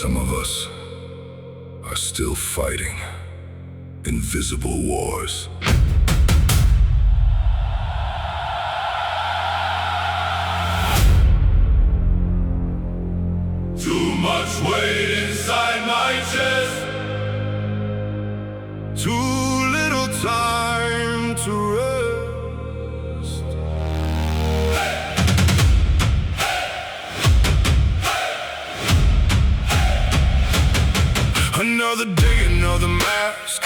Some of us are still fighting invisible wars. Too much weight inside my chest. Too little time to rest. Another day, another mask.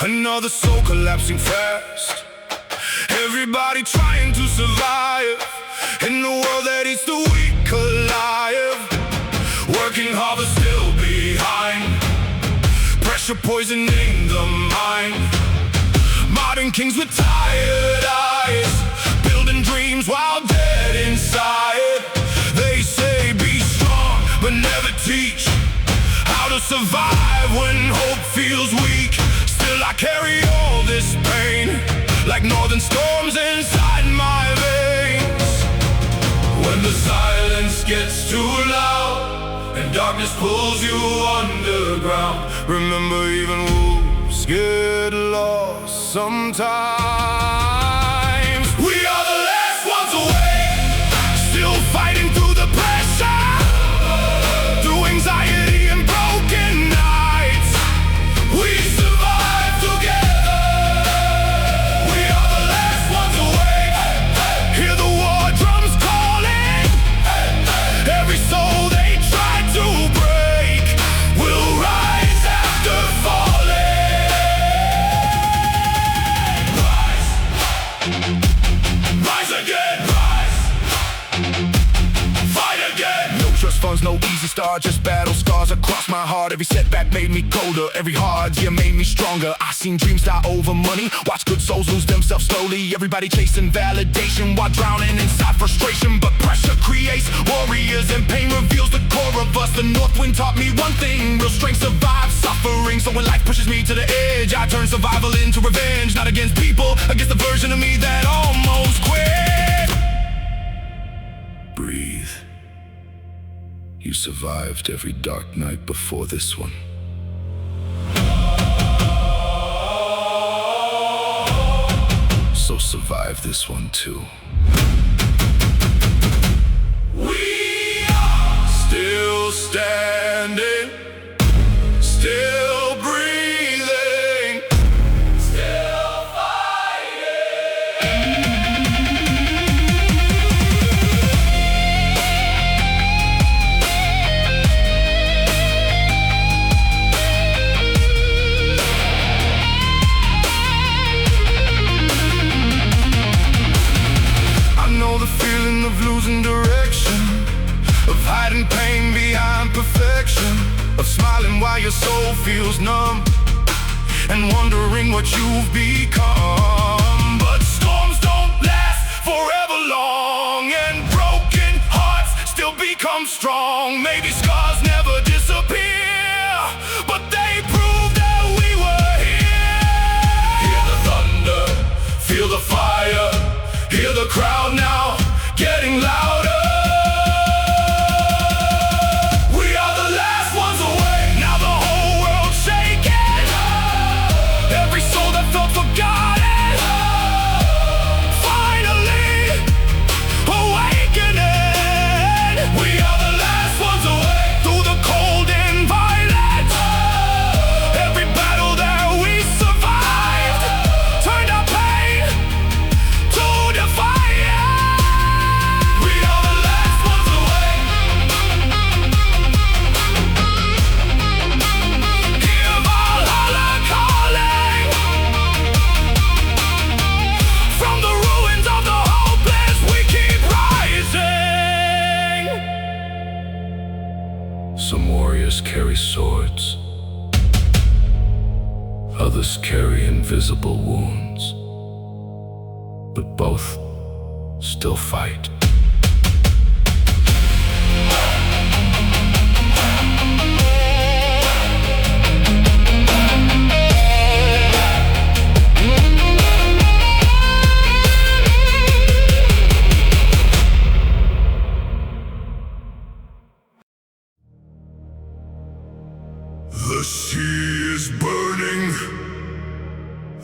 Another soul collapsing fast. Everybody trying to survive in the world that eats the weak alive. Working hard but still behind. Pressure poisoning the mind. Modern kings with tired eyes, building dreams while dead inside. They say be strong but never teach how to survive when hope feels weak. Still I carry all this pain like northern storms inside my veins. When the silence gets too loud and darkness pulls you underground, Remember, even wolves get lost sometimes. we are the last ones awake, Still fighting through the pressure, through anxiety and broken nights. we survive together. We are the last ones awake. Hear the war drums calling. Every soul they try to break will rise after falling. Rise, rise again, rise, fight again. No trust funds, no easy start, just battle scars across my heart. Every setback made me colder, every hard year made me stronger. I seen dreams die over money, watch good souls lose themselves slowly. Everybody chasing validation while drowning inside frustration. But pressure creates warriors and pain reveals the core of us. The north wind taught me one thing, real strength survives suffering. So when life pushes me to the edge, I turn survival into revenge. Not against people, against the version of me that almost quit. Breathe. You survived every dark night before this one. So survive this one too. We are Still standing, still breathing. still fighting. I know the feeling of losing direction, of hiding pain behind perfection, of smiling while your soul feels numb, and wondering what you've become. But storms don't last forever long, and broken hearts still become strong. Maybe scars never disappear, but they prove that we were here. Hear the thunder, feel the fire, hear the crowd now getting louder. We are the last ones awake. Now the whole world's shaking. Every soul that felt forgotten, finally awakening. We are the last ones awake. Through the cold and violent, every battle that we survived turned our pain to defiance. We are the last ones awake. Hear Valhalla calling. From the ruins of the hopeless, we keep rising. Some warriors carry swords, others carry invisible wounds, but both still fight.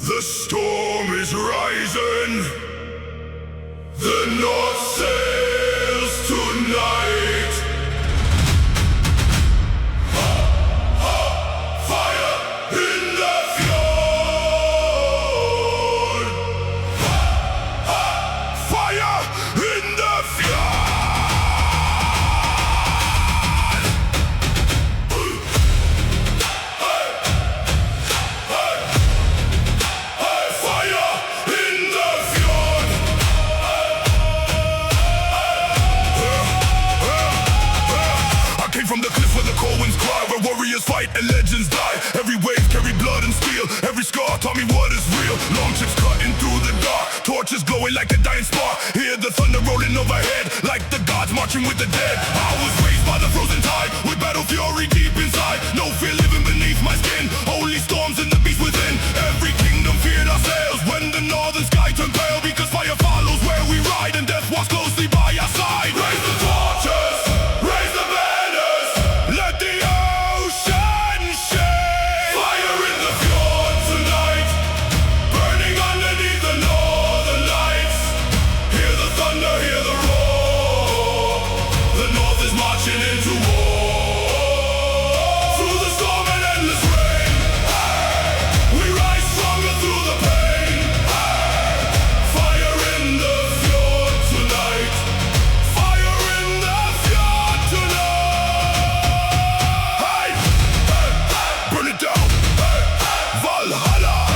The storm is rising. The North sails tonight. Fire in the fjord. Fire in the fjord. From the cliff where the cold winds cry, where warriors fight and legends die. Every wave carried blood and steel. Every scar taught me what is real. Long ships cutting through the dark, torches glowing like a dying spark. Hear the thunder rolling overhead, like the gods marching with the dead. I was raised by the frozen tide, with battle fury deep inside. No fear living beneath my skin. Holy storms and the beast within. Every kingdom feared our sails when the northern sky turned pale. Because fire follows where we ride, and death walks closely by our side. Raise the torches, raise the banners. Let the ocean shake. Fire in the fjord tonight, burning underneath the northern lights. Hear the thunder, hear the roar. The north is marching into war. Through the storm and endless rain, we rise stronger through the pain. Fire in the fjord tonight. Fire in the fjord tonight. Burn it down. Valhalla.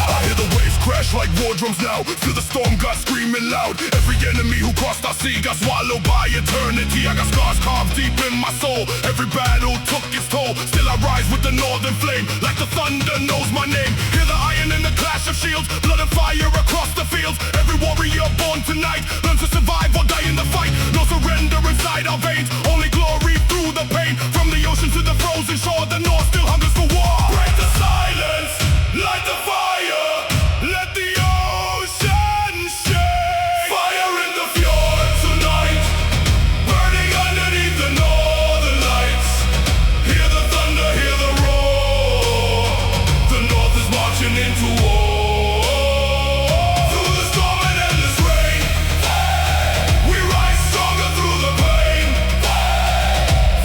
I hear the waves crash like war drums now. Feel the storm gods screaming loud. Every enemy who crossed our sea got swallowed by eternity. I got scars carved deep in my soul. Every battle took its toll. Still I rise with the northern flame, like the thunder knows my name. Hear the iron in the clash of shields, blood and fire across the fields. Every warrior born tonight learns to survive or die in the fight. No surrender inside our veins, only glory through the pain. From the ocean to the frozen shore, the north still hungers for war. Break the silence, light the fire. Let the ocean shake. Fire in the fjord tonight, burning underneath the northern lights. Hear the thunder, hear the roar. The north is marching into war. Through the storm and endless rain, we rise stronger through the pain.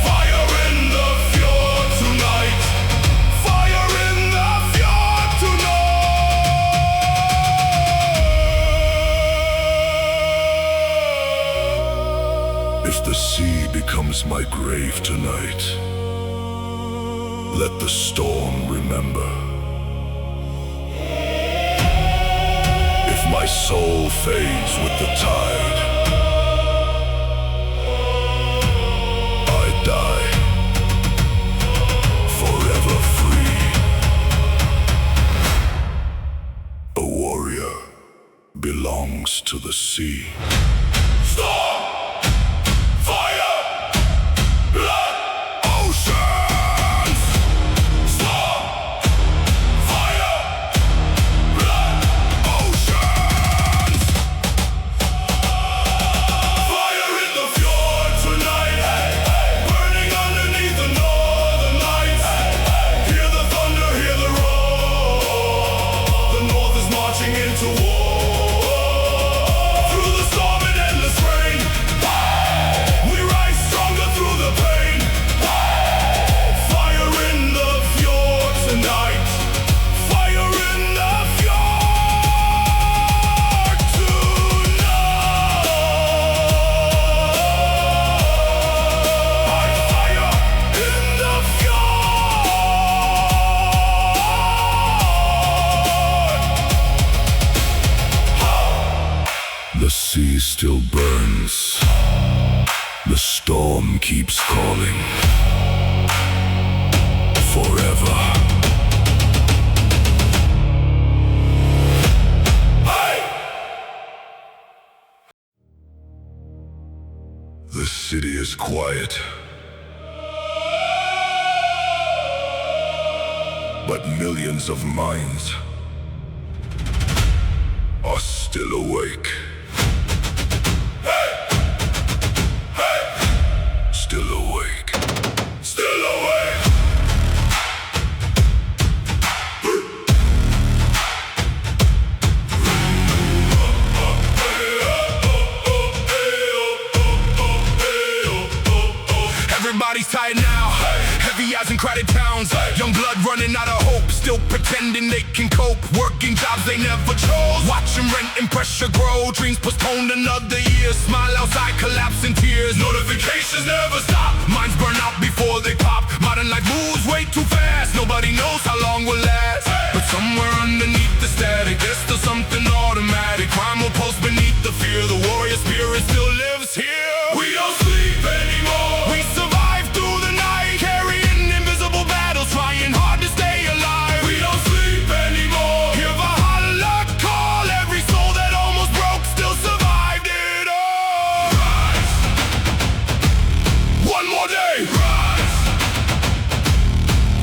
Fire in the fjord tonight. Fire in the fjord tonight. If the sea becomes my grave tonight, let the storm remember. If my soul fades with the tide, I die forever free. A warrior belongs to the sea. Storm! Fire! Blood! Oceans! Storm! Fire! Blood! Oceans! Fire in the fjord tonight, burning underneath the northern lights. Hear the thunder, hear the roar. The north is marching into war. Through the storm and endless rain, we rise stronger through the pain. Fire in the fjord tonight. Fire in the fjord tonight. Fire in the fjord. The sea still burns. The storm keeps calling. Forever. The city is quiet, but millions of minds are still awake. Still awake. Still awake. running out of hope, still pretending they can cope. Working jobs they never chose, watching rent and pressure grow. Dreams postponed another year, smile outside, collapse in tears. Notifications never stop, Minds burn out before they pop. Modern life moves way too fast, nobody knows how long we'll last. But somewhere underneath the static, there's still something automatic. Crime will pulse beneath the fear, the warrior spirit still lives here. We don't sleep anymore. We survive through the night, carrying invisible battles, trying hard to stay alive. We don't sleep anymore. Hear Valhalla call, every soul that almost broke still survived it all. Rise, One more day, rise,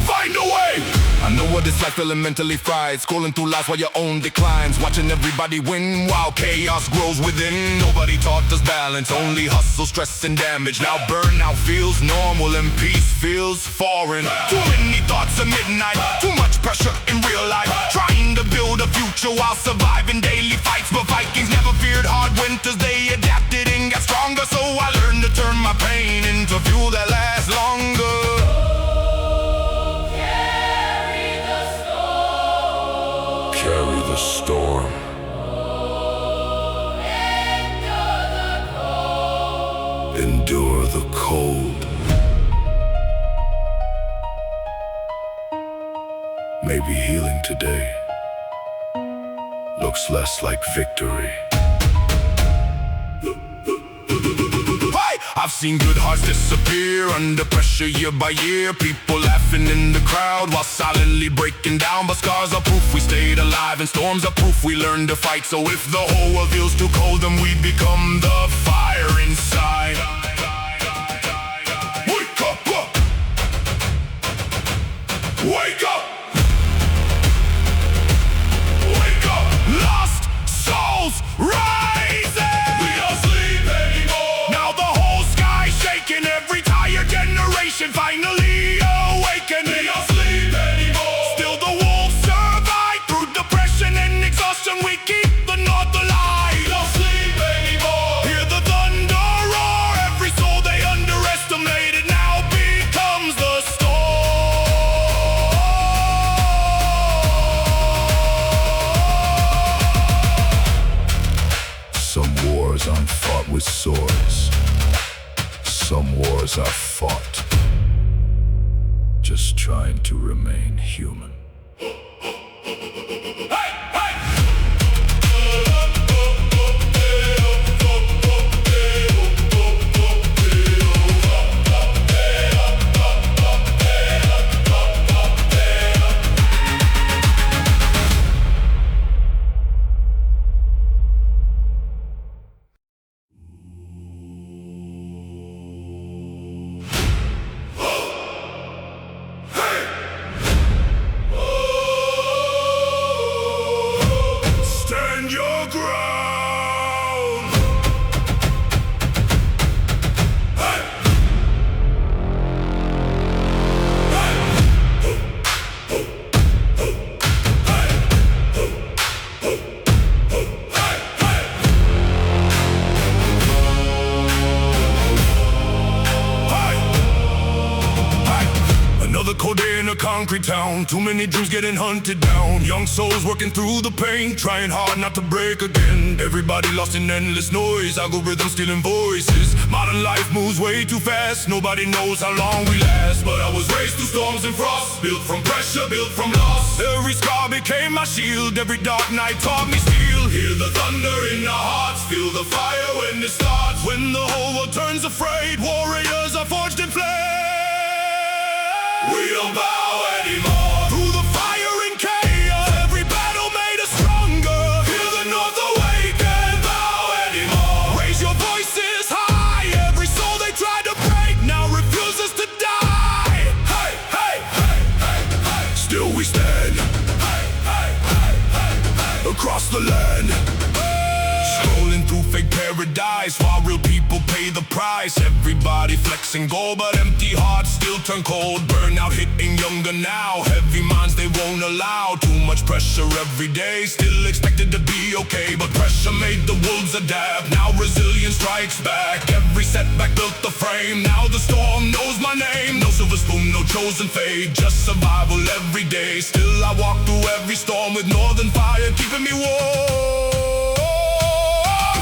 find a way. I know what it's like feeling mentally fried, scrolling through lives while your own declines, watching everybody win while chaos grows within. Nobody taught us balance, only hustle, stress and damage. Now burnout feels normal and peace feels foreign. Too many thoughts at midnight, too much pressure in real life, trying to build a future while surviving daily fights. But Vikings never feared hard winters, they adapted and got stronger. So I learned to turn my pain into fuel that lasts longer. carry the storm. Endure the cold. Maybe healing today looks less like victory. I've seen good hearts disappear under pressure year by year. People laughing in the crowd while silently breaking down. But scars are proof we stayed alive, and storms are proof we learned to fight. So if the whole world feels too cold, then we become the fire inside. Wake up, up. Wake up. Wake up. Lost souls rising. We don't sleep anymore. Now the whole sky shaking, every tired generation finally awakened. We don't sleep anymore. Still the wolves survive through depression and exhaustion. We keep the north alive. We don't sleep anymore. Hear the thunder roar, every soul they underestimated now becomes the storm. Some wars aren't fought with swords. Some wars are fought just trying to remain human. Your ground. Another cold day in a concrete town. Too many dreams getting hunted down. Young souls working through the pain, trying hard not to break again. Everybody lost in endless noise, algorithms stealing voices. Modern life moves way too fast, nobody knows how long we last. But I was raised through storms and frost, built from pressure, built from loss. Every scar became my shield, every dark night taught me steel. Hear the thunder in our hearts, feel the fire when it starts. When the whole world turns afraid, warriors are forged in flame. We don't bow anymore. Through the fire and chaos, every battle made us stronger. Hear the north awake and bow anymore. Raise your voices high, every soul they tried to break now refuses to die. Hey, hey, hey, hey, hey. Still we stand Hey, hey, hey, hey, hey. across the land, scrolling through fake paradise, while real people pay the price. Everybody flexing gold, but empty hearts still turn cold. Burnout hitting younger now, heavy minds they won't allow. Too much pressure every day, still expected to be okay. But pressure made the wolves adapt, now resilience strikes back. Every setback built the frame, now the storm knows my name. No silver spoon, no chosen fate, just survival every day. Still I walk through every storm with northern fire keeping me warm.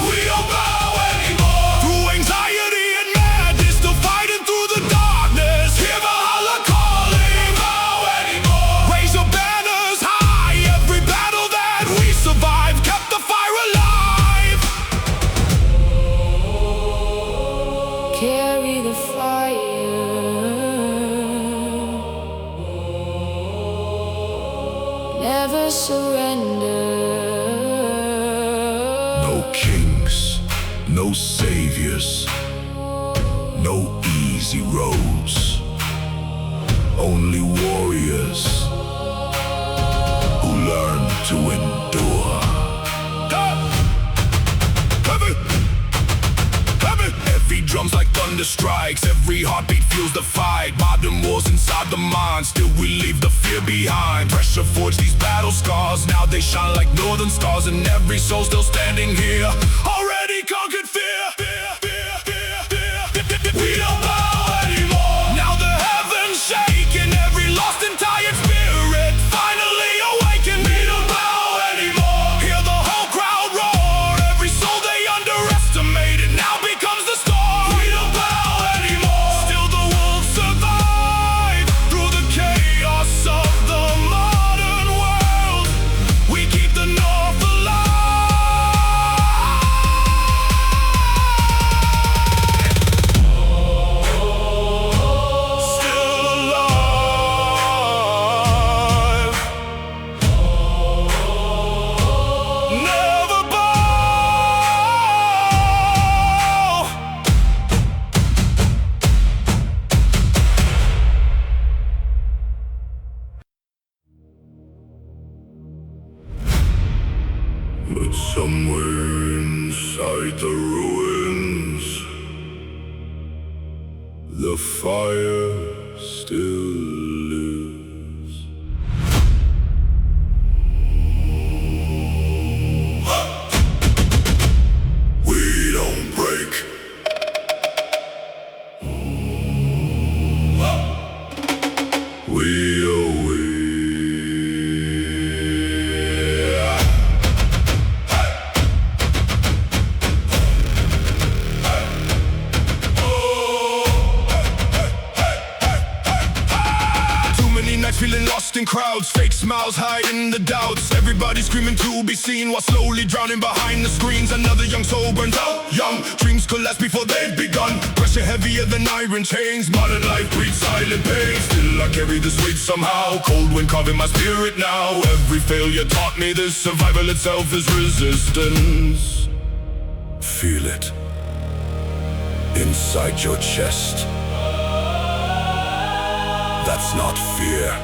We don't bow anymore. Through anxiety and madness, still fighting through the darkness. Hear Valhalla calling. Bow anymore. Raise your banners high. Every battle that we survived kept the fire alive. Carry the fire. Never surrender. No saviors, no easy roads, only warriors who learn to endure. Every drum's like thunder strikes, every heartbeat feels the fight. Modern wars inside the mind, still we leave the fear behind. Pressure forged these battle scars, now they shine like northern stars. And every soul still standing here, already conquered fear. We don't bow anymore. Now the heavens shaking, every lost and tired spirit finally awakened. We don't bow anymore. Hear the whole crowd roar, every soul they underestimated now becomes the star. We don't bow anymore. Still the wolves survive through the chaos of the modern world. We keep the North alive. But somewhere inside the ruins, the fire still lives. We don't break. We always. Feeling lost in crowds, fake smiles hiding the doubts. Everybody screaming to be seen while slowly drowning behind the screens. Another young soul burns out, young dreams collapse before they've begun. Pressure heavier than iron chains, modern life breeds silent pain. Still I carry this weight somehow, cold wind carving my spirit now. Every failure taught me this, survival itself is resistance. Feel it inside your chest. That's not fear.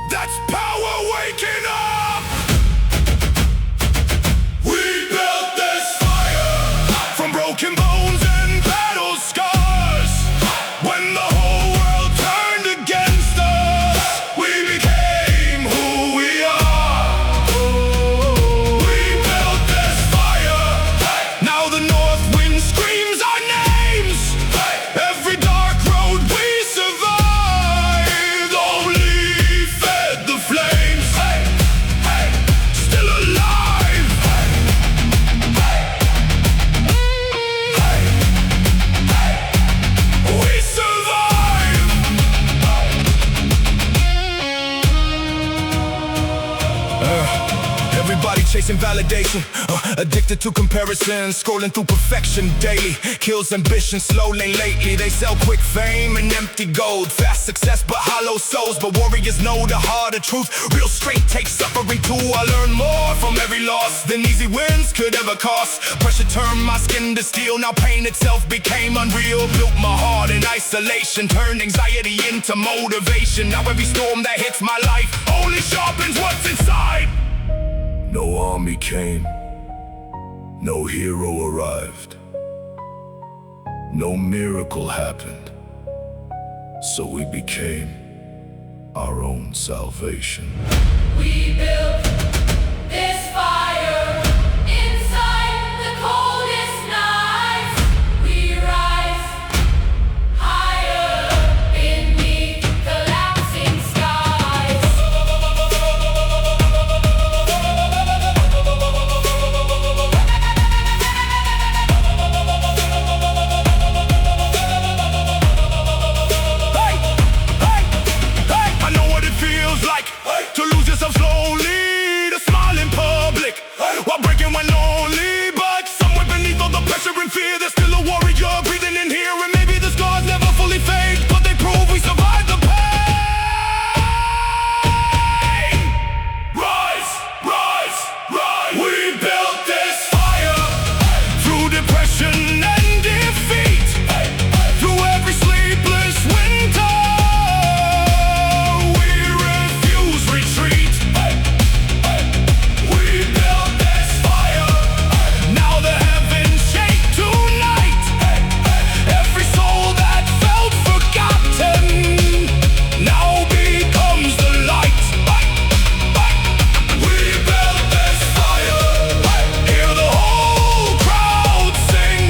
That's power waking up! We built this fire from broken bones and battle scars. When the whole world turned against us, we became who we are. We built this fire. Now the north wind screams our names. Every dark road we survived, only fed the flames. Still alive. We survive. Everybody chasing validation, addicted to comparison, scrolling through perfection daily. Kills ambition slowly lately. They sell quick fame and empty gold, fast success but hollow souls. But warriors know the harder truth, real strength takes suffering too. I learned more from every loss than easy wins could ever cost. Pressure turned my skin to steel, now pain itself became unreal. Built my heart in isolation, turned anxiety into motivation. Now every storm that hits my life only sharpens what's inside. No army came, No hero arrived. No miracle happened. So we became our own salvation. We built this fire inside the coldest nights. We rise higher beneath collapsing skies. I know what it feels like to lose yourself slowly, to smile in public while breaking when lonely. But somewhere beneath all the pressure and fear, there's still a warrior breathing in here. And maybe the scars never fully fade, but they prove we survived the pain. Rise, rise, rise. We built this fire through depression and defeat, through every sleepless winter. We refuse retreat. We built this fire. Now the heavens shake tonight. Every soul that felt forgotten now becomes the light. We built this fire. Hear the whole crowd sing.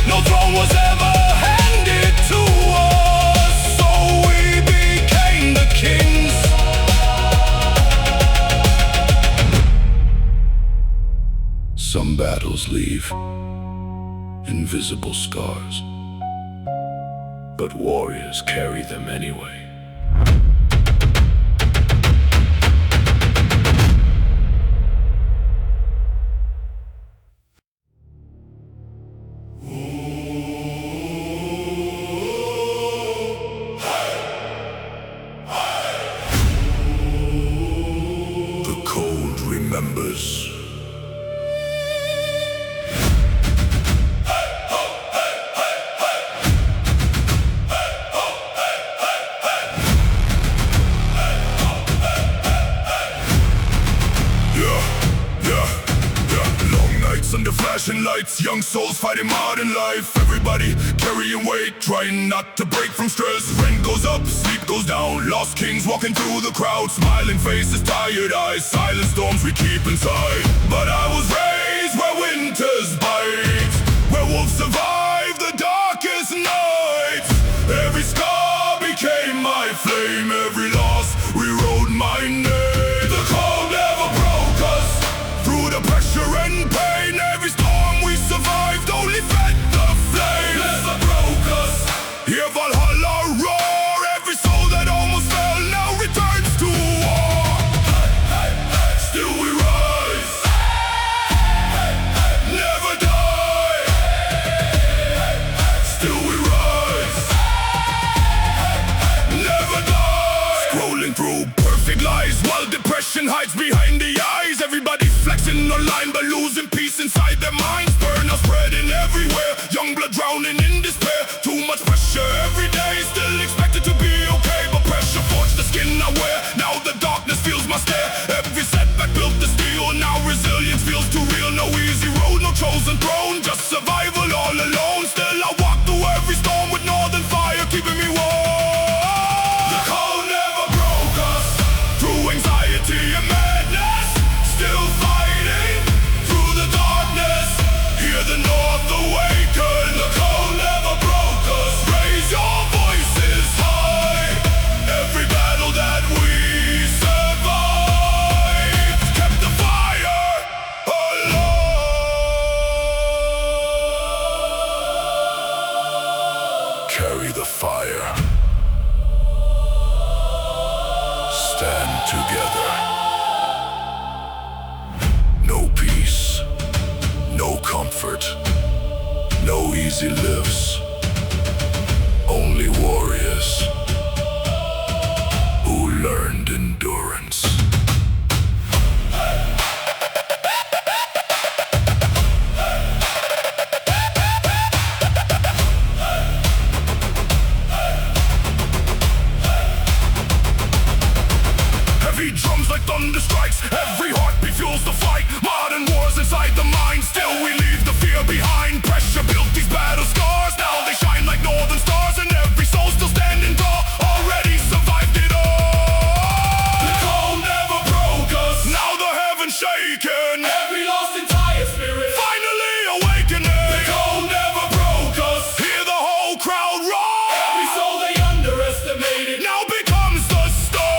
No throne was ever handed to us, so we became the kings. Some battles leave invisible scars, but warriors carry them anyway. The cold remembers. Long nights under flashing lights, young souls fighting modern life. Everybody carrying weight, trying not to break from stress. Rent goes up, sleep goes down. Lost kings walking through the crowd, smiling faces, tired eyes. Silent storms we keep inside. But I was raised where winters bite, where wolves survive the darkest nights. Every scar became my flame, every loss rewrote my name. The cold never broke us, through the pressure and pain. Every storm we survived only fed the flame. Never broke us. Hear Valhalla roar, every soul that almost fell now returns to war. Still we rise, never die. Still we rise, never die. Scrolling through perfect lies while depression hides behind the eyes. Everybody flexing online but losing peace inside their minds. Burnout spreading everywhere, young blood drowning in despair. Too much pressure every day, still expected to be okay, but pressure forged the skin I wear. Now the darkness feels my stare. Every setback built the steel, now resilience feels too real. No easy road, no chosen throne, just survival all alone. Still I walk through every storm with northern fire keeping me warm. The cold never broke us, through anxiety and madness. Still fighting through the darkness. Hear the north awaken. The cold never broke us. Raise your voices high. Every battle that we survived kept the fire alive. Carry the fire. Stand together. No peace, no comfort, no easy lives. Only warriors who learned endurance. Heavy drums comes like thunder strikes. Every heartbeat fuels the fight. Modern wars inside the mind. Still we leave the fear behind. Pressure built these battle scars. Now they shine like northern stars, and every soul still standing tall. Already survived it all. The cold never broke us. Now the heavens shaking. Every lost entire spirit Finally awakening. The cold never broke us. Hear the whole crowd roar. Every soul they underestimated Now becomes the star.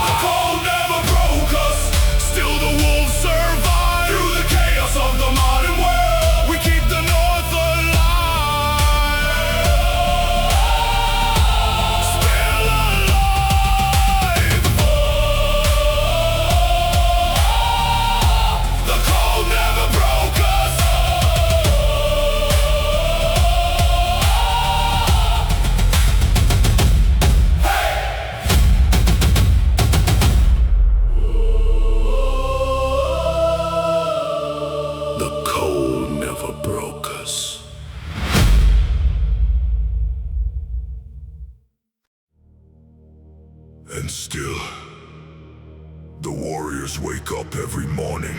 The cold never broke us. Still the wolves survive. Through the chaos of the modern world, We keep the north alive. Still alive. the cold never broke us. The cold never broke us. And still, the warriors wake up every morning.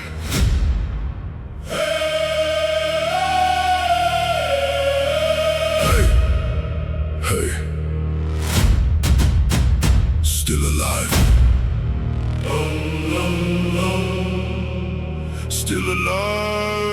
Hey, hey, still alive. Still alive.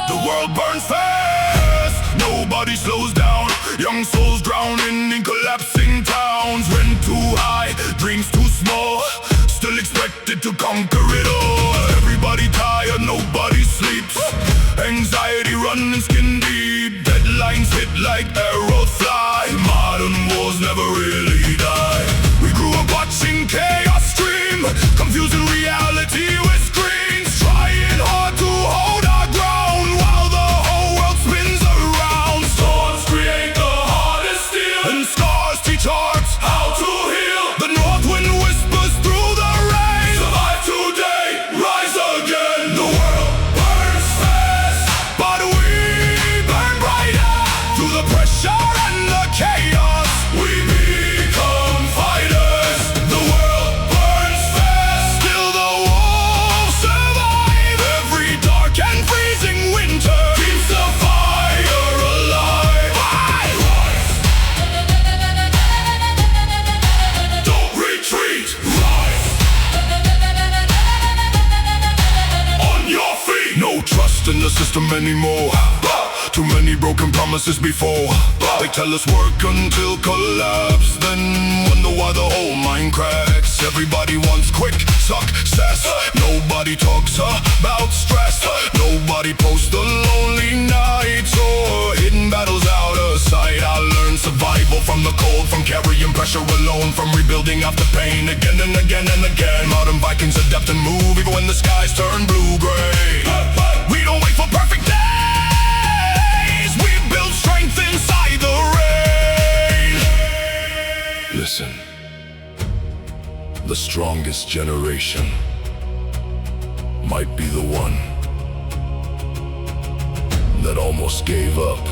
The world burns fast. Nobody slows down. Young souls drowning in collapsing towns. Rent too high, dreams too small. Still expected to conquer it all. Everybody tired, nobody sleeps. Anxiety running skin deep. Deadlines hit like arrows fly. Modern wars never really die. We grew up watching chaos stream, confusing reality with screens. Trying hard to hold our ground while the whole world spins around. Storms create the hardest steel, And scars teach hearts. how to heal. The north wind whispers through the rain. Survive today, rise again. The world burns fast, But we burn brighter through the pressure and the chaos. we become fighters. The world burns fast. Still the wolves survive every dark and freezing winter. Keeps the fire alive. Rise! Don't retreat. Rise. On your feet. No trust in the system anymore. Too many broken promises before. They tell us work until collapse, then wonder why the whole mind cracks. Everybody wants quick success. Nobody talks about stress. Nobody posts the lonely nights or hidden battles out of sight. I learned survival from the cold, from carrying pressure alone, from rebuilding after pain again and again and again. Modern Vikings adapt and move even when the skies turn blue-gray. We don't wait for perfect days. We build strength inside the rain. Listen, the strongest generation might be the one that almost gave up,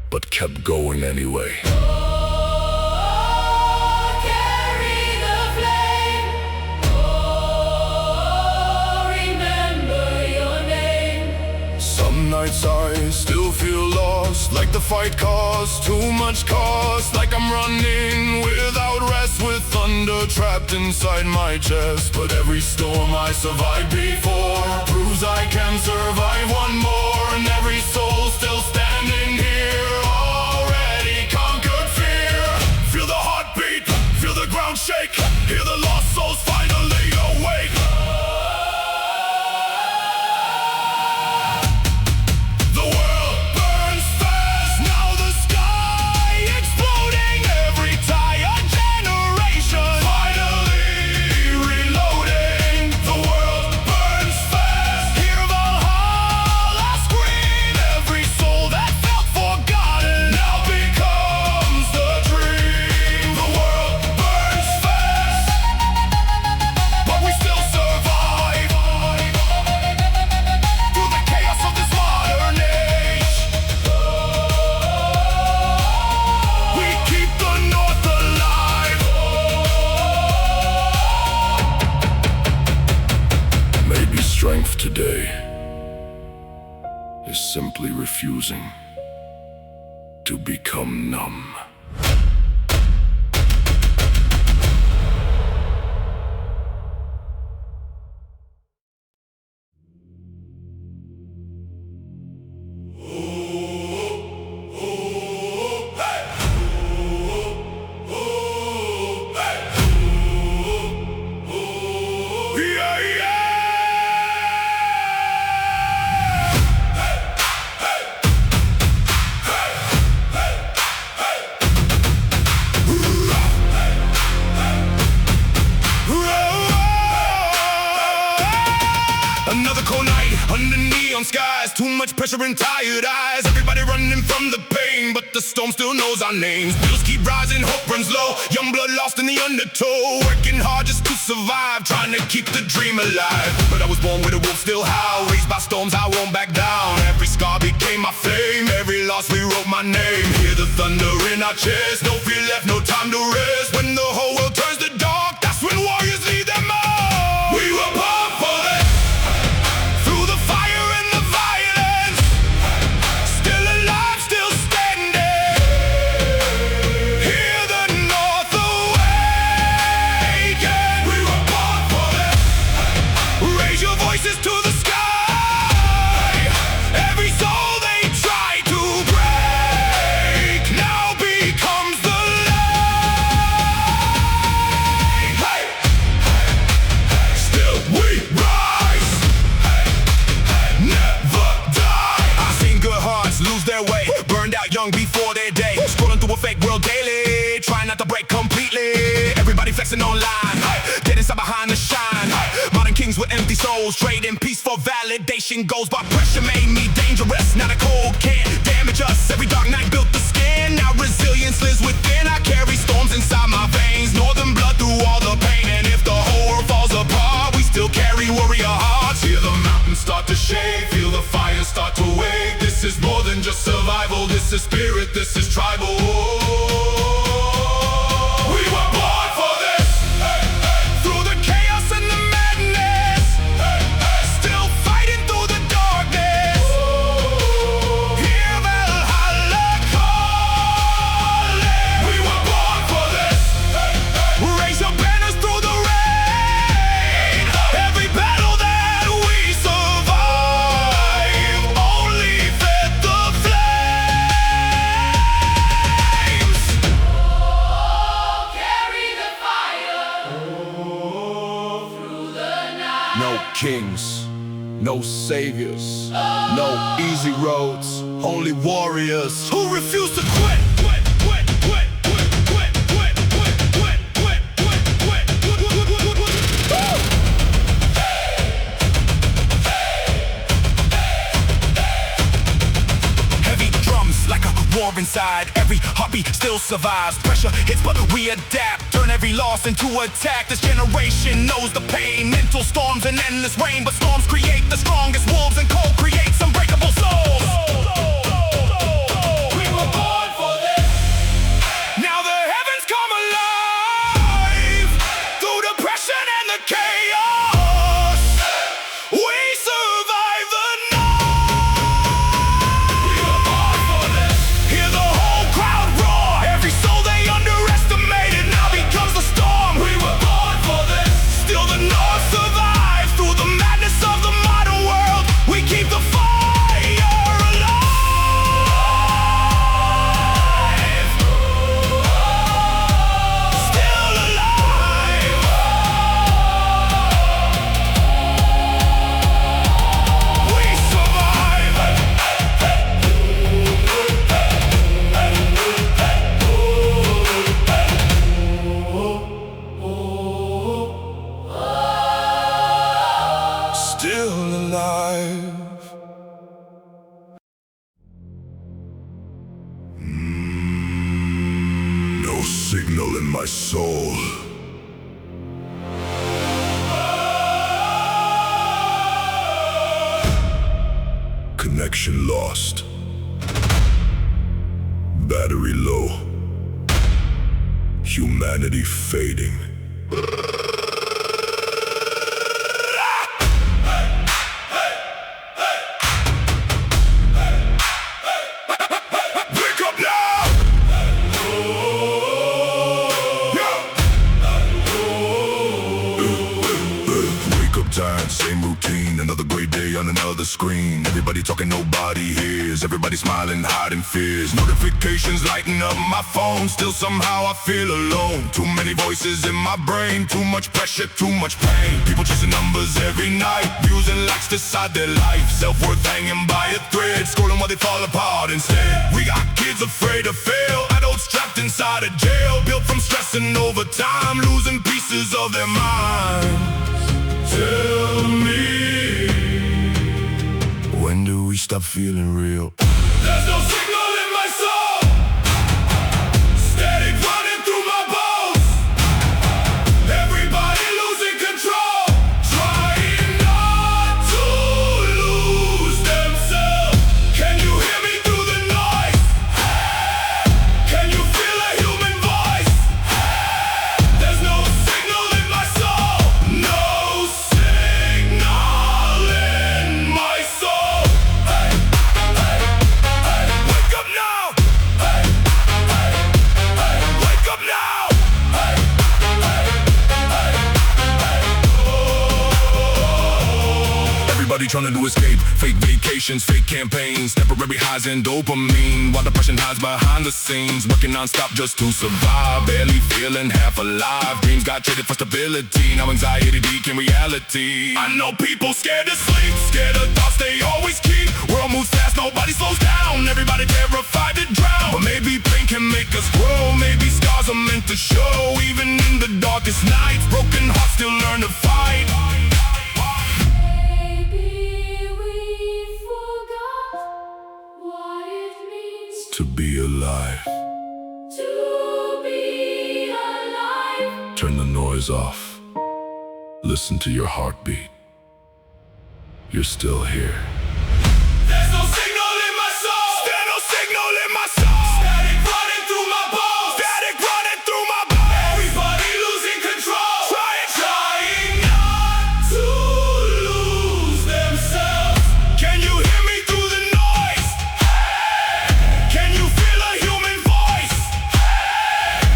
but kept going anyway. Carry the flame. Oh, remember your name. Some nights I still feel lost, like the fight costs too much cost. Like I'm running without rest, with thunder trapped inside my chest. But every storm I survived before proves I can survive one more. And every soul still standing here, already conquered fear. Feel the heartbeat, feel the ground shake. Hear the lost souls finally awake. The world burns fast, now the sky exploding. Every tired generation finally reloading. The world burns fast, hear Valhalla scream. Every soul that felt forgotten now becomes the dream. The world burns fast. of today is simply refusing to become numb. Another cold night under neon skies, too much pressure and tired eyes. Everybody running from the pain, but the storm still knows our names. Bills keep rising, hope runs low, young blood lost in the undertow. Working hard just to survive, trying to keep the dream alive. But I was born with a wolf still howl, raised by storms I won't back down. Every scar became my flame, every loss rewrote my name. Hear the thunder in our chest, no fear left, no time to rest. When the whole world turns to dark, that's when warriors lead them on. We were born for this. Through the fire and the violence, still alive, still standing. Hear the north awaken. We were born for this. Raise your voices to the sky. Every soul they try to break now becomes the light. Hey, still we rise. Never die. I've seen good hearts lose their way, burned out young before their day. Scrolling through a fake world daily, trying not to break completely. Everybody flexing online, dead inside behind the shine. Modern kings with empty souls, trading peace for validation goals. But pressure made me dangerous, now the cold can't damage us. Every dark night built the skin, now resilience lives within. I carry storms inside my veins, northern blood through all the pain. And if the whole world falls apart, we still carry warrior hearts. Hear the mountains start to shake, feel the fire start to wake. This is more than just survival, this is spirit, this is tribal. We were born for this. Through the chaos and the madness, still fighting through the darkness. Hear Valhalla calling. We were born for this. Raise your banners through the rain. Every battle that we survive only fed the flames. Carry the fire through the night. No kings, no saviors, no easy roads, only warriors who refuse to quit. Heavy drums like a war inside, every heartbeat still survives. Pressure hits but we adapt, turn every loss into attack. This generation knows the pain, mental storms and endless rain. But storms create the strongest wolves, and cold creates unbreakable souls. We were born for this. Now the heavens come alive, through depression and the chaos. We survive the night. We were born for this. Hear the whole crowd roar, every soul they underestimated now becomes the storm. We were born for this. Still the North survives through the madness of the modern world. We keep the fire alive. Still alive. We survive. Still alive. No signal in my soul. Connection lost. Battery low. Humanity fading. and same routine. Another great day on another screen. Everybody talking, nobody hears. Everybody smiling, hiding fears. Notifications lighting up my phone. Still somehow I feel alone. Too many voices in my brain. Too much pressure, too much pain. People chasing numbers every night. Views and likes decide their life. Self-worth hanging by a thread. Scrolling while they fall apart instead. We got kids afraid to fail. Adults trapped inside a jail. Built from stressing over time. Losing pieces of their minds. Tell me, when do we stop feeling real? There's no signal in my soul. Static running through my bones. Everybody losing control. Trying not to lose themselves. Can you hear me through the noise? Can you feel a human voice? There's no signal in my soul. No signal in my soul. Hey, hey, hey. Wake up now. Hey, hey, hey. Wake up now. Hey, hey, hey, hey. Oh. Everybody trying to escape. Fake vacations, fake campaigns. Temporary highs and dopamine. While depression hides behind the scenes. Working non-stop just to survive. Barely feeling half alive. Dreams got traded for stability. Now anxiety became reality. I know people scared to sleep, scared of thoughts they always keep. World moves fast, nobody slows down. Everybody terrified to drown. But maybe pain can make us grow. Maybe scars are meant to show. Even in the darkest nights, broken hearts still learn to fight. Maybe we forgot what it means To be alive. to be alive. Turn the noise off. Listen to your heartbeat. You're still here. There's no signal in my soul. There's no signal in my soul. Static running through my bones. Static running through my bones. Everybody losing control. Trying not to lose themselves. Can you hear me through the noise? Can you feel a human voice?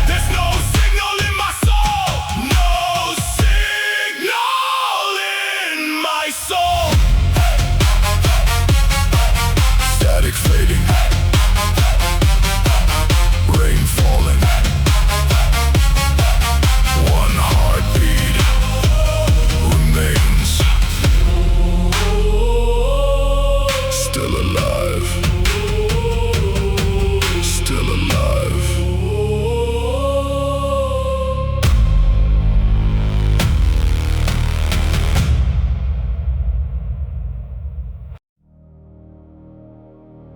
There's no signal in my soul. No signal in my soul. Static fading. Rain falling. One heartbeat remains. Still alive. Still alive.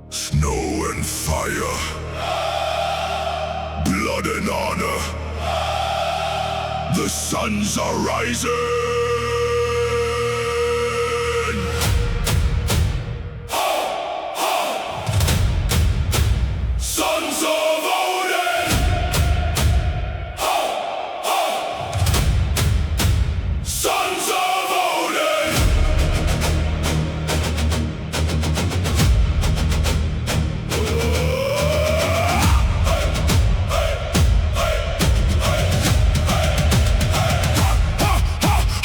Snow and fire. Blood and honor. The suns are rising. Sons of Odin. Sons of Odin.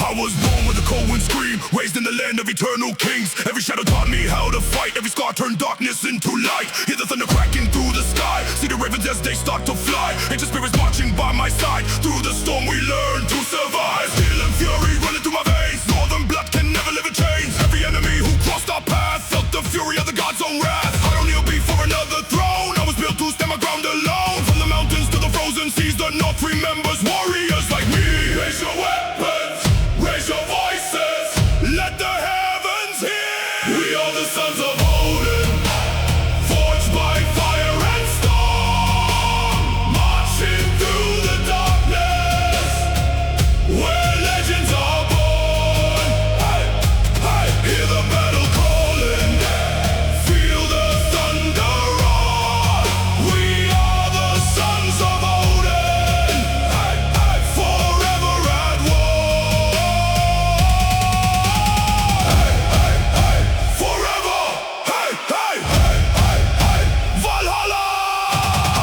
I was born with a cold wind scream, raised in the land of eternal kings. Every shadow taught me how to fight. Every scar turned darkness into light. Hear the thunder cracking through the sky. See the ravens as they start to fly. Ancient spirits marching by my side. Through the storm we learn to survive. Steel and fury running through my veins. Northern blood can never live in chains. Every enemy who crossed our path felt the fury of the gods' own wrath. I don't kneel before another throne. I was built to stand my ground alone. From the mountains to the frozen seas, the north remembers warriors like me. Raise your weapons, raise your voices, let the heavens hear. We are the sons of Odin, forged by fire and storm, marching through the darkness, where legends are born. Hey, hey, hear the battle calling, feel the thunder roar. We are the sons of Odin, hey, hey, forever at war. Hey, hey, hey, forever. Hey, hey, hey, hey, hey, Valhalla.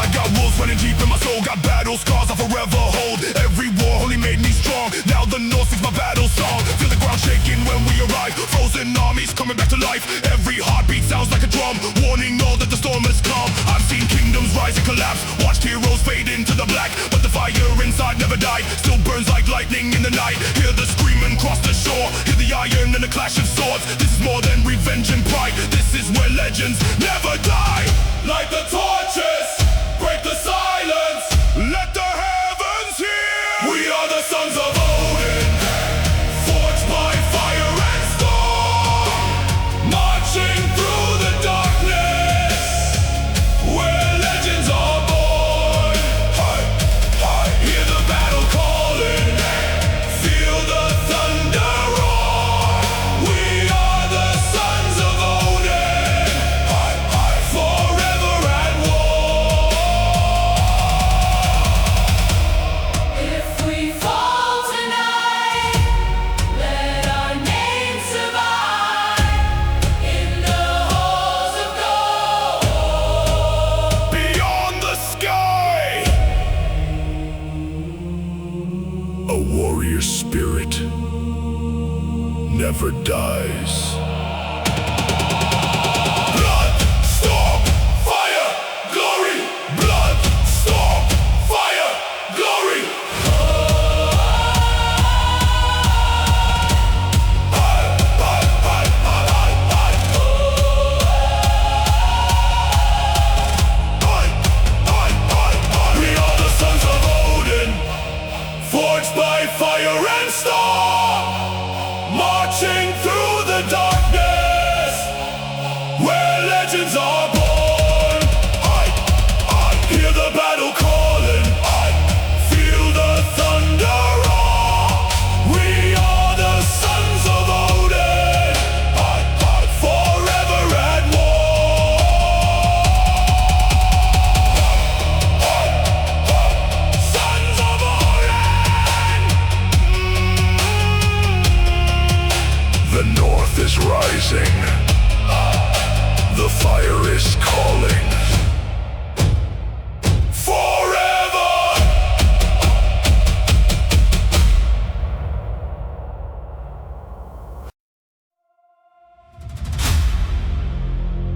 I got wolves running deep in my soul. Got battle scars I forever hold. Every war only made me strong. Now the Norse is my battle song. Feel the ground shaking armies coming back to life. Every heartbeat sounds like a drum, warning all that the storm has come. I've seen kingdoms rise and collapse, watched heroes fade into the black, but the fire inside never died, still burns like lightning in the night. Hear the screaming cross the shore, hear the iron and the clash of swords. This is more than revenge and pride, this is where legends never die. Light the torches, break the silence, let the heavens hear. We are the sons of Odin, forged by fire and storm, marching through the darkness, where legends are born. Hear the battle calling, feel the thunder roar. We are the sons of Odin, forever at war. If we fall tonight, let our names survive in the halls of gold. Beyond the sky, a warrior spirit never dies. Blood, storm, fire, glory. Blood, storm, fire, glory. We are the sons of Odin, forged by fire and storm, marching through the darkness, where legends are born. Hear the battle calling, feel the thunder roar. We are the sons of Odin, forever at war. Sons of Odin. The north is rising, the fire is calling. Forever!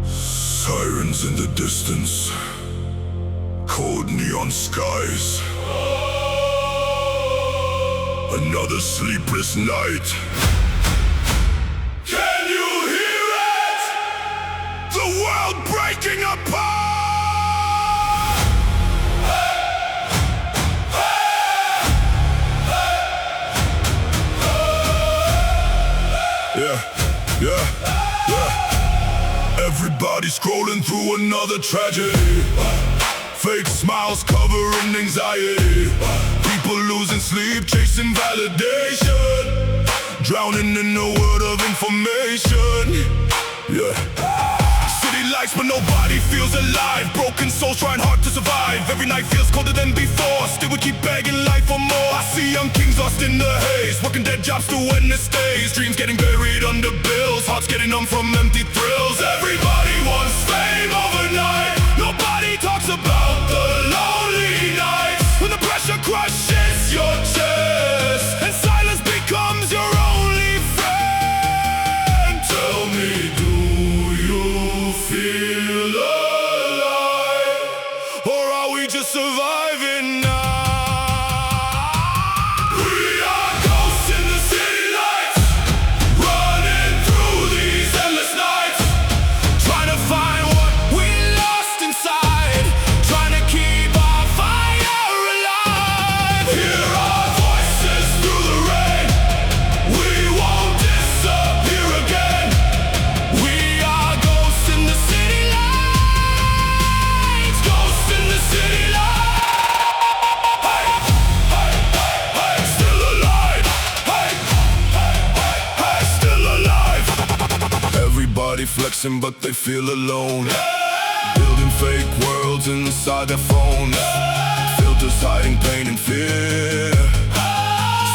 Sirens in the distance, cold neon skies. Another sleepless night. Can you hear it? The world breaking apart! Yeah. Everybody scrolling through another tragedy. Fake smiles covering anxiety. People losing sleep, chasing validation, drowning in a world of information. City lights but nobody feels alive. Broken souls trying hard to survive. Every night feels colder than before, still we keep begging life for more. I see young kings lost in the haze, working dead jobs to end the stays. Dreams getting buried under bills, hearts getting numb from empty thrills. Everybody wants fame overnight, nobody talks about the lonely nights when the pressure crushes your chest and silence becomes your only friend. Tell me, do you feel alive, or are we just surviving now? We are ghosts in the city lights, running through these endless nights, trying to find what we lost inside, trying to keep our fire alive. Hear our voices through the rain, we won't disappear again. We are ghosts in the city lights, ghosts in the city lights. Still alive. Still alive. Everybody flexing but they feel alone, building fake worlds inside their phones, filters hiding pain and fear.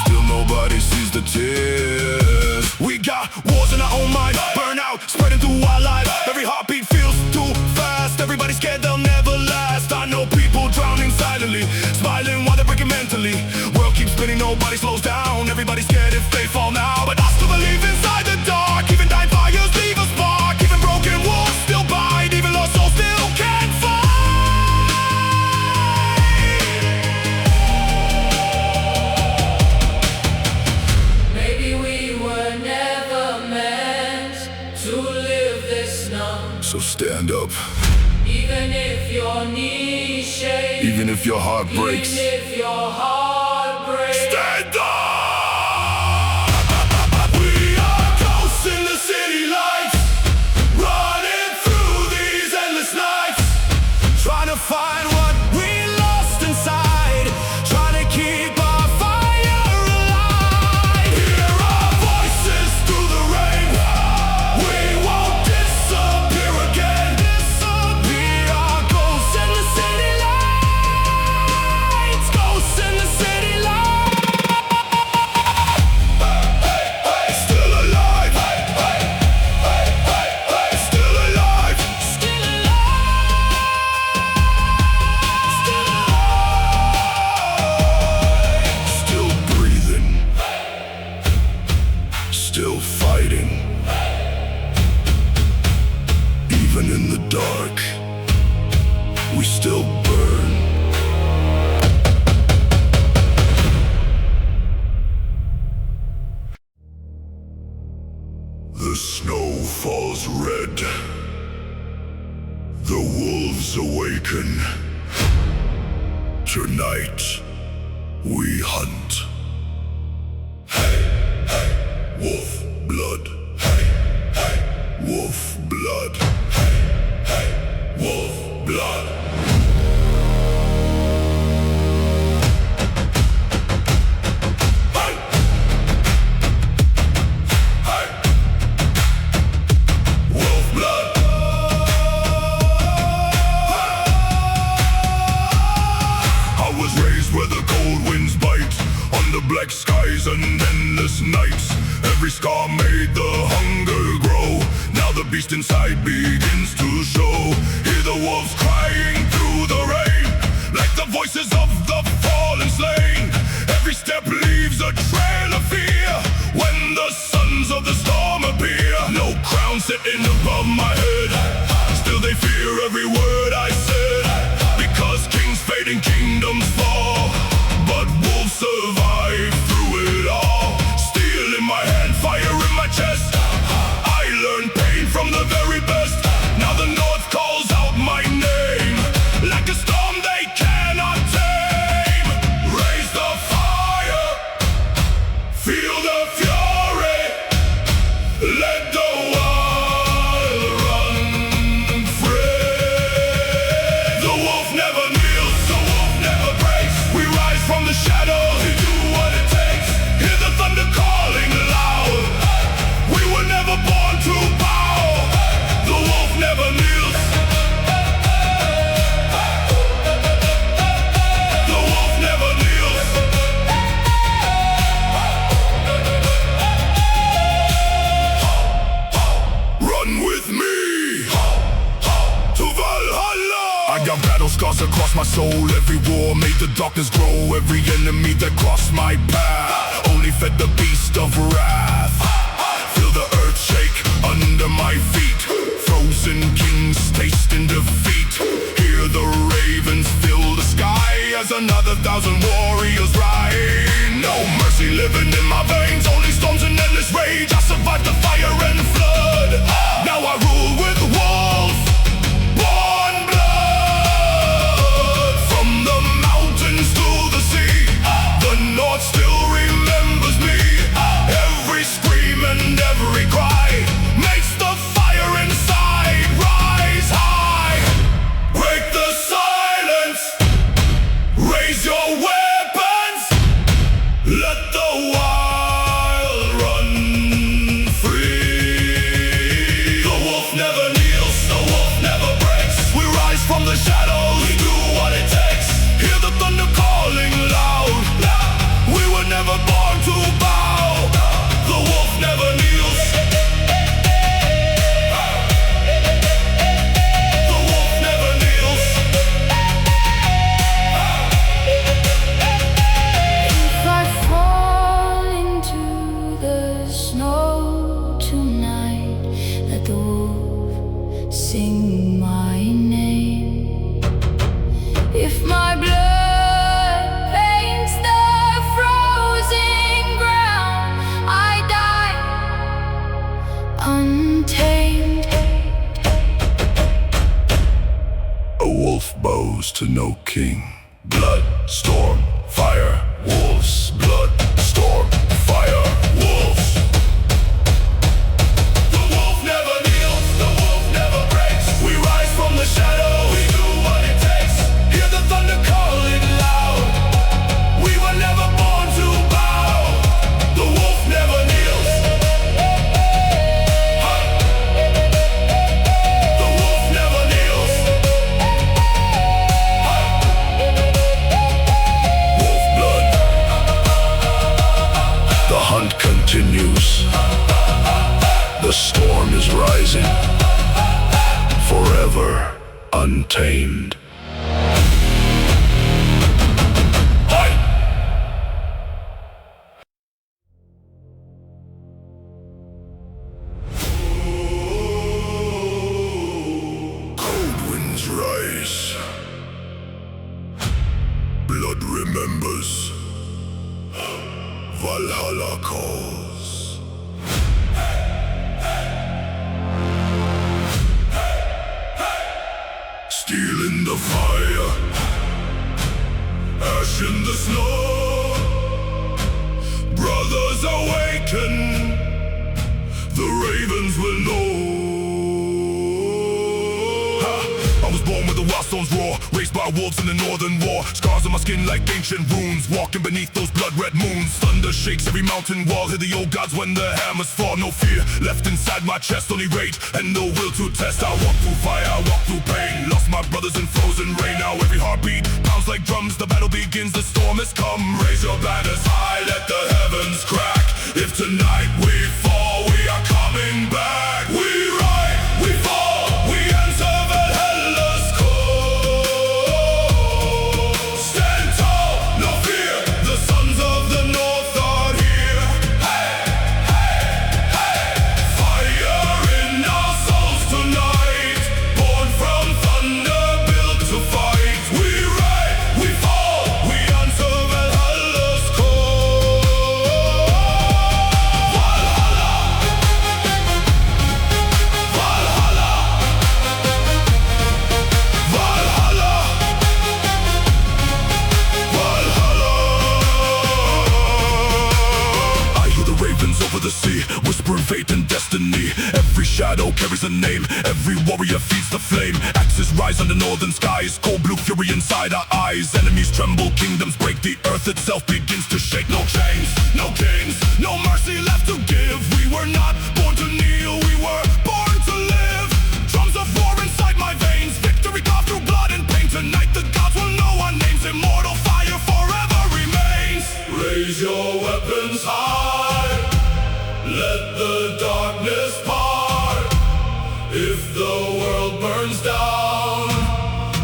Still nobody sees the tears. We got wars in our own mind, burnout spreading through our lives. Every heartbeat feels too fast, everybody's scared they'll never last. I know people drowning silently, smiling while they're breaking mentally. World keeps spinning, nobody slows down, everybody's scared if they fall now. But I still believe inside the dark, even dying fires So stand up, Even if your knees shake, even if your heart breaks. even if your heart breaks. Stand up! We are ghosts in the city lights, running through these endless nights, Trying to find what we lost inside, trying to keep our fire alive. hear our voices through the rain. We won't disappear again. We are ghosts in the city lights, ghosts in the city lights. Still alive, still alive, Still breathing, still fighting. Even in the dark, we still burn. The snow falls red. The wolves awaken. Tonight, we hunt. Wolf blood. Wolf blood. Wolf blood. wolf blood. I was raised where the cold winds bite, under black skies and endless nights. Every scar made the hunger grow. Now the beast inside begins to show. Hear the wolves crying through the rain, like the voices of the fallen slain. Every step leaves a trail of fear when the sons of the storm appear. No crown sitting above my head, still they fear every word I said. Because kings fade and kingdoms fall, but wolves survive through it all. Steel in my hand, fire in my chest. I learned pain from the very best. Now the north calls out my name, like a storm they cannot tame. Raise the fire, feel the fury, let the wild run free. The wolf never kneels, the wolf never breaks. We rise from the shadows to do what it takes. Hear the thunder calling loud. We were never born to bow. The wolf never kneels. The wolf never kneels. Run with me to Valhalla. I got battle scars across my soul. Every war made the darkness grow. Every enemy that crossed my path only fed the beast of wrath. Feel the earth shake under my feet. Frozen kings tasting defeat. Hear the ravens fill the sky as another 1,000 warriors ride. No mercy living in my veins, only storms and endless rage. I survived the fire and flood. Now I rule with wolves, born blood. From the mountains to the sea, the north still remembers me. Every scream and every cry makes the fire inside rise high. Break the silence, raise your weapons, let the wild to no king. Blood, storm, fire, wolves. Blood, storm, fire, wolves. The wolf never kneels, the wolf never breaks. We rise from the shadow, we do what it takes. Hear the thunder calling loud. We were never born to bow. The wolf never kneels. The wolf never kneels. Wolf blood. The hunt continues. The storm is rising. Forever untamed. Cold winds rise. Blood remembers. Valhalla calls. Steel in the fire, ash in the snow. Brothers awaken, the ravens will know. I was born with the wild stones roar, raised by wolves in the northern war. Scars on my skin like ancient runes, walking beneath those blood-red moons. Thunder shakes every mountain wall, hear the old gods when the hammers fall. No fear left inside my chest, only rage and no will to test. I walk through fire, I walk through pain, lost my brothers in frozen rain. Now every heartbeat pounds like drums, the battle begins, the storm has come. Raise your banners high, let the heavens crack. If tonight we fall, we are coming back. We ride, we fall, we enter Valhalla's core. Stand tall, no fear, the sons of the north are here. Hey, hey, hey, fire in our souls tonight. Born from thunder, built to fight. We ride, we fall, we enter Valhalla's core. Valhalla, Valhalla, Valhalla, Valhalla. I hear the ravens over the sea, whispering fate and destiny. Every shadow carries a name, every warrior feeds the flame. Axes rise on the northern skies, cold blue fury inside our eyes. Enemies tremble, kingdoms break, the earth itself begins to shake. No chains, no kings, no mercy left to give. We were not born to kneel, we were born to live. Drums of war inside my veins, victory carved through blood and pain. Tonight the gods will know our names, immortal fire forever remains. Raise your weapons high, let the darkness part. If the world burns down,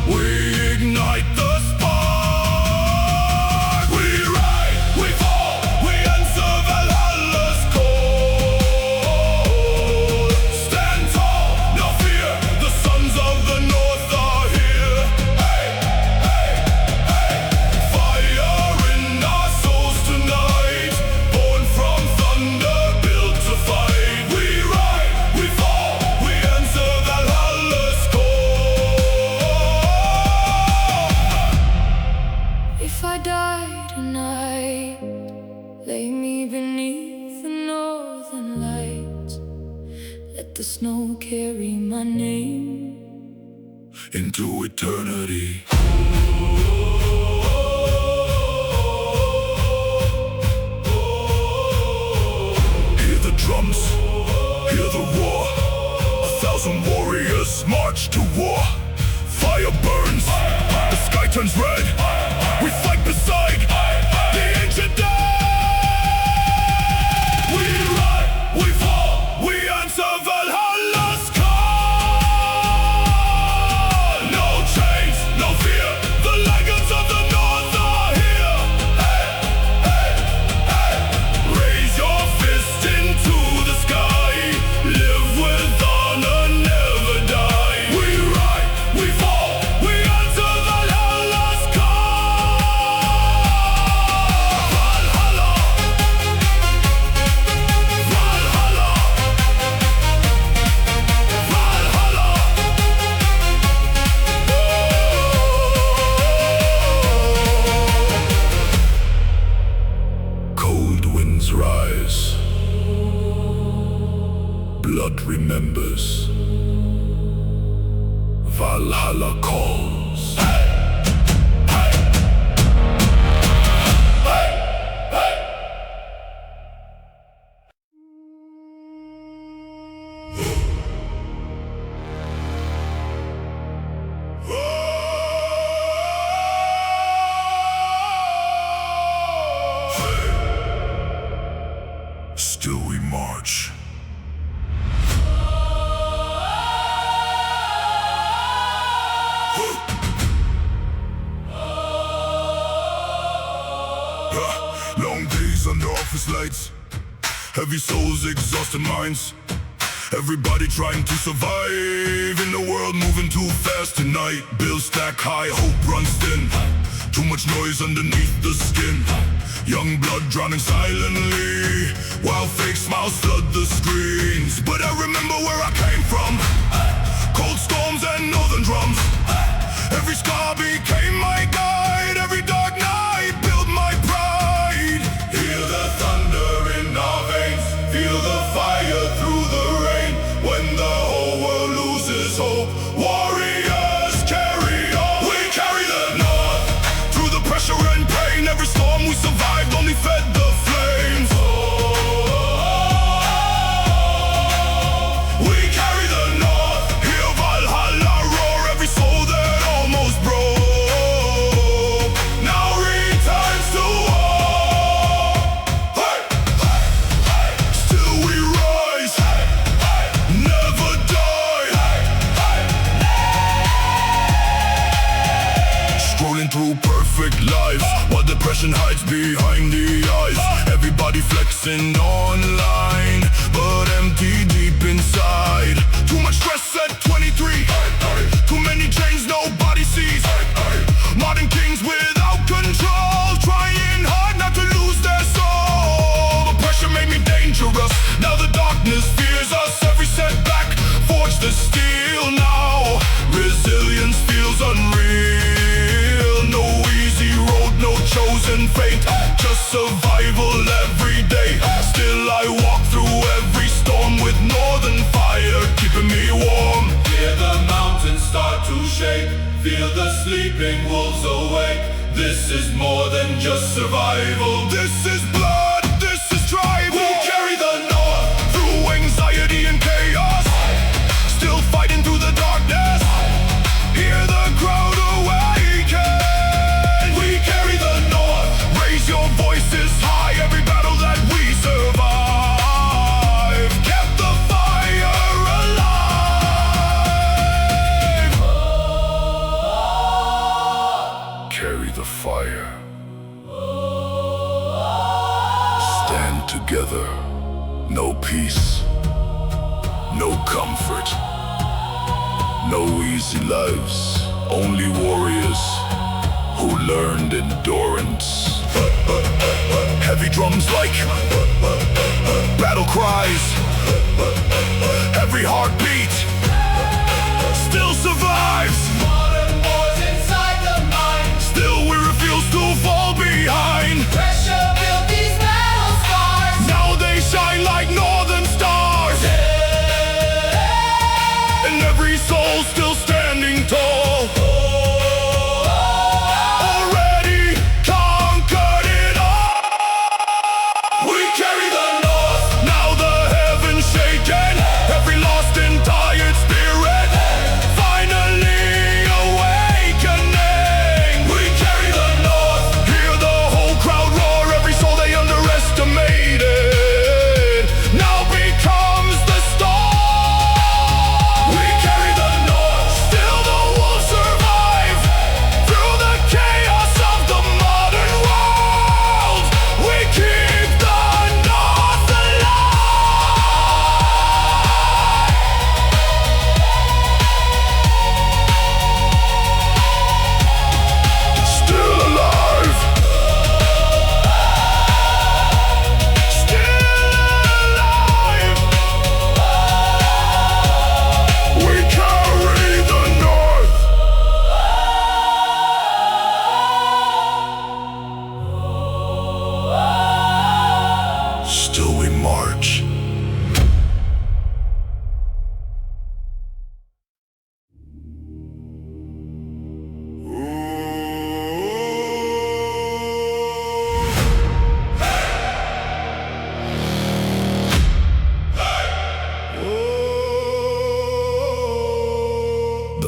we ignite the spark. We ride, we fall, we enter Valhalla's core. Stand tall, no fear, the sons of the north are here. Hey, hey, hey, fire in our souls tonight. Born from thunder, built to fight. We ride, we fall, we enter Valhalla's core. If I die tonight, lay me beneath the northern lights. Let the snow carry my name Into eternity. Hear the drums, hear the roar. 1,000 warriors march to war. Fire burns, the sky turns red. We fight beside the ancient dead. We ride, we fall, we answer Valhalla's call. No chains, no fear, the legends of the north are here. Hey, hey, hey, raise your fist into the sky. Live with honor, never die. We ride, we fall, we answer Valhalla's call. blood remembers. Valhalla calls. Still we march. Long days under office lights, heavy souls, exhausted minds. Everybody trying to survive in the world moving too fast tonight. Bills stack high, hope runs thin. Too much noise underneath the skin. Young blood drowning silently, while fake smiles flood the screens. But I remember where I came from. Cold storms and northern drums. Every scar became my guide. Every dark night built my pride. Hear the thunder in our veins, feel the fire through the rain. When the whole world loses hope, warriors carry on. We carry the north through the pressure and pain. Every storm we survived only fed the flames. We carry the north, hear Valhalla roar. Every soul that almost broke now returns to war. Hey, hey, hey. Still we rise, never die. Scrolling through perfect lives while depression hides behind the eyes. Everybody flexing online, but empty deep inside. Too much stress at 23, too many chains nobody sees. Modern kings without control, trying hard not to lose their soul. The pressure made me dangerous, now the darkness fears us. Every setback forged the steel now. Resilience feels unreal. No easy road, no chosen fate, just survival every day. Still I walk through every storm with northern fire keeping me warm. Hear the mountains start to shake, feel the sleeping wolves awake. This is more than just survival. This is blood, this is tribal. We carry the north through anxiety and chaos, still fighting through the darkness. Hear the crowd awaken. We carry the north. Raise your voices high. Every battle that we survive kept the fire alive. Carry the fire. Stand together. No peace, no comfort, no easy lives. Only warriors who learned endurance. Heavy drums like battle cries. Every heartbeat still survives. Modern wars inside the mind. Still we refuse to fall behind. Pressure built these battle scars. Now they shine like northern stars. And every soul still standing tall. Already conquered it all. We carry the north. Now the heavens shaken. Every lost in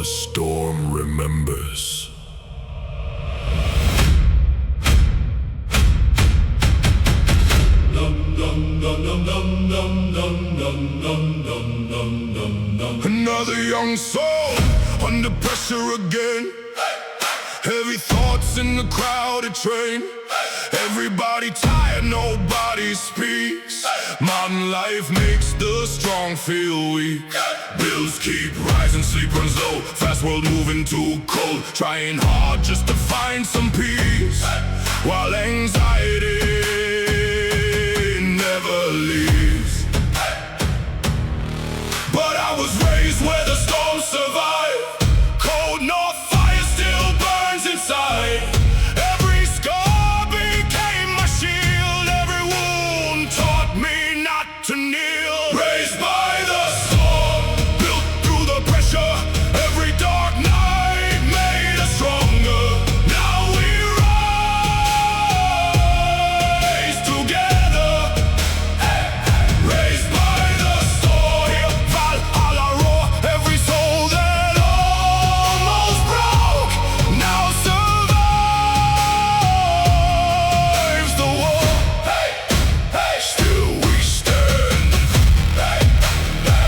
storm remembers. Another young soul under pressure again. Heavy thoughts in the crowded train. Everybody tired, nobody speaks. Modern life makes the strong feel weak. Bills keep rising, sleep runs low. Fast world moving too cold. Trying hard just to find some peace, while anxiety never leaves. But I was raised where the storms survive. Cold north fire still burns inside. Every scar became my shield. Every wound taught me not to kneel. Raised by the storm, built through the pressure. Every dark night made us stronger. Now we rise together. Raised by the storm, hear Valhalla roar. Every soul that almost broke now survives the war. Still we stand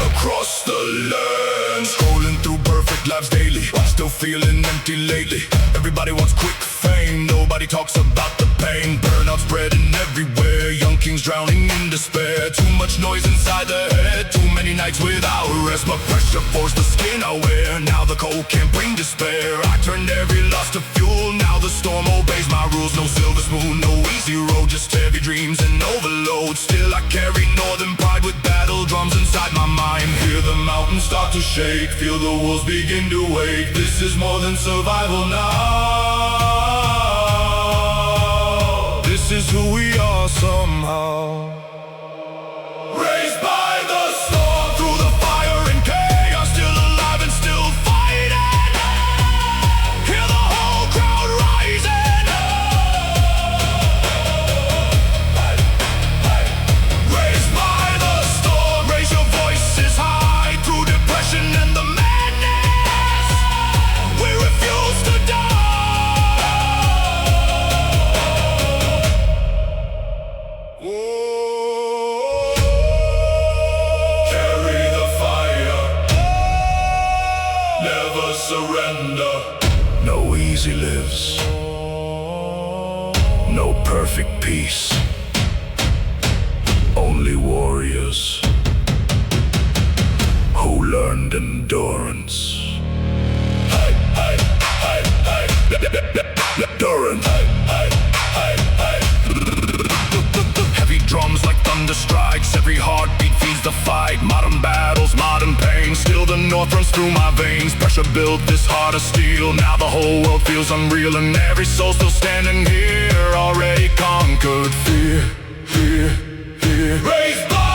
across the land. Scrolling through perfect lives daily, still feeling empty lately. Everybody wants quick fame, nobody talks about the pain. Burnout spreading everywhere, young kings drowning in despair. Too much noise inside the head, too many nights without rest. My pressure forced the skin I wear, now the cold can't bring despair. I turned every loss to fuel, now the storm obeys my rules. No silver spoon, no easy road, just heavy dreams and overload. Still I carry northern pride with battle drums inside my mind. Hear the mountains start to shake, feel the wolves begin to wake. This is more than survival now. This is who we are somehow. Raised by the storm, through the fire and chaos, still alive and still fighting. Hear the whole crowd rising. Raised by the storm, raise your voices high. Through depression and the madness, we refuse to die. Carry the fire, never surrender. No easy lives, no perfect peace, only warriors who learned endurance. Endurance. Heavy drums like thunder strikes, every heartbeat feeds the fight. Modern battles, modern pain, still the north runs through my veins. Pressure built this heart of steel, now the whole world feels unreal. And every soul still standing here, already conquered fear. Raised by